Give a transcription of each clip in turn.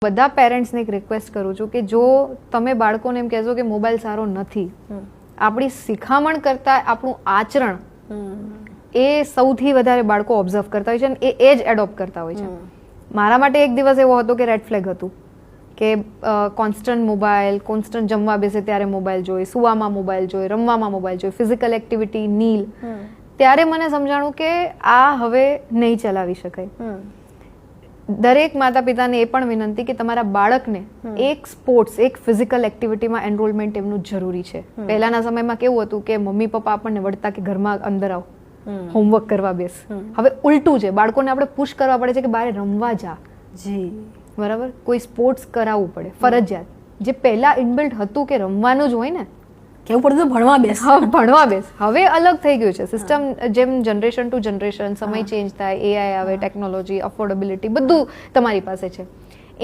બધા પેરેન્ટ્સને એક રિક્વેસ્ટ કરું છું કે જો તમે બાળકોને એમ કહેશો કે મોબાઈલ સારો નથી, આપણી શિખામણ કરતાં આપણું આચરણ એ સૌથી વધારે બાળકો ઓબ્ઝર્વ કરતા હોય છે અને એ જ એડોપ્ટ કરતા હોય છે. મારા માટે એક દિવસ એવો હતો કે રેડ ફ્લેગ હતું કે કોન્સ્ટન્ટ મોબાઈલ, કોન્સ્ટન્ટ જમવા બેસે ત્યારે મોબાઈલ જોઈએ, સુવામાં મોબાઈલ જોઈએ, રમવામાં મોબાઈલ જોઈએ, ફિઝિકલ એક્ટિવિટી નીલ. ત્યારે મને સમજાણું કે આ હવે નહીં ચલાવી શકાય. દરેક માતા પિતાને એ પણ વિનંતી કે તમારા બાળકને એક સ્પોર્ટ્સ, એક ફિઝિકલ એક્ટિવિટીમાં એનરોલમેન્ટ એમનું જરૂરી છે. પહેલાના સમયમાં કેવું હતું કે મમ્મી પપ્પા આપણને વળતા કે ઘરમાં અંદર આવ, હોમવર્ક કરવા બેસ. હવે ઉલટું છે, બાળકોને આપણે પુશ કરવા પડે છે કે બહાર રમવા જા. જી બરાબર, કોઈ સ્પોર્ટ્સ કરાવવું પડે ફરજિયાત. જે પહેલા ઇનબિલ્ટ હતું કે રમવાનું જ હોય ને, કેવું પડતું ભણવા બેસ. હા, ભણવા બેસ. હવે અલગ થઈ ગયું છે સિસ્ટમ. જેમ જનરેશન ટુ જનરેશન સમય ચેન્જ થાય, એઆઈ આવે, ટેકનોલોજી, અફોર્ડેબિલિટી બધું તમારી પાસે છે.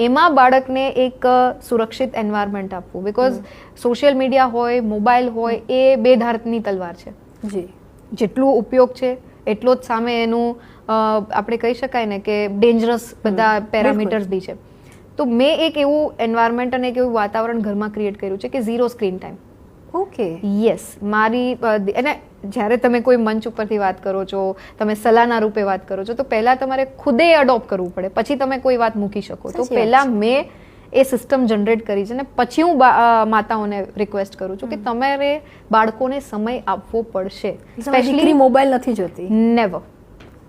એમાં બાળકને એક સુરક્ષિત એન્વાયરમેન્ટ આપવું. બિકોઝ સોશિયલ મીડિયા હોય, મોબાઈલ હોય, એ બે ધારની તલવાર છે. જી, જેટલું ઉપયોગ છે એટલો જ સામે એનું આપણે કહી શકાય ને કે ડેન્જરસ બધા પેરામીટર્સ બી છે. તો મેં એક એવું એન્વાયરમેન્ટ અને એક એવું વાતાવરણ ઘરમાં ક્રિએટ કર્યું છે કે zero screen time. Okay, yes. મારી અને જ્યારે તમે કોઈ મંચ ઉપરથી વાત કરો છો, તમે સલાહના રૂપે વાત કરો છો, તો પહેલાં તમારે ખુદે એડોપ્ટ કરવું પડે, પછી તમે કોઈ વાત મૂકી શકો. તો પહેલાં મેં એ સિસ્ટમ જનરેટ કરી છે ને પછી હું માતાઓને રિક્વેસ્ટ કરું છું કે તમારે બાળકોને સમય આપવો પડશે. સ્પેશિયલી મોબાઈલ નથી જોતી. નેવર.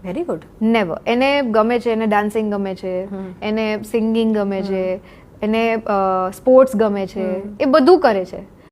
Very good. નેવર. એને ગમે છે, એને ડાન્સિંગ ગમે છે, એને સિંગિંગ ગમે છે, એને સ્પોર્ટ્સ ગમે છે, એ બધું કરે છે.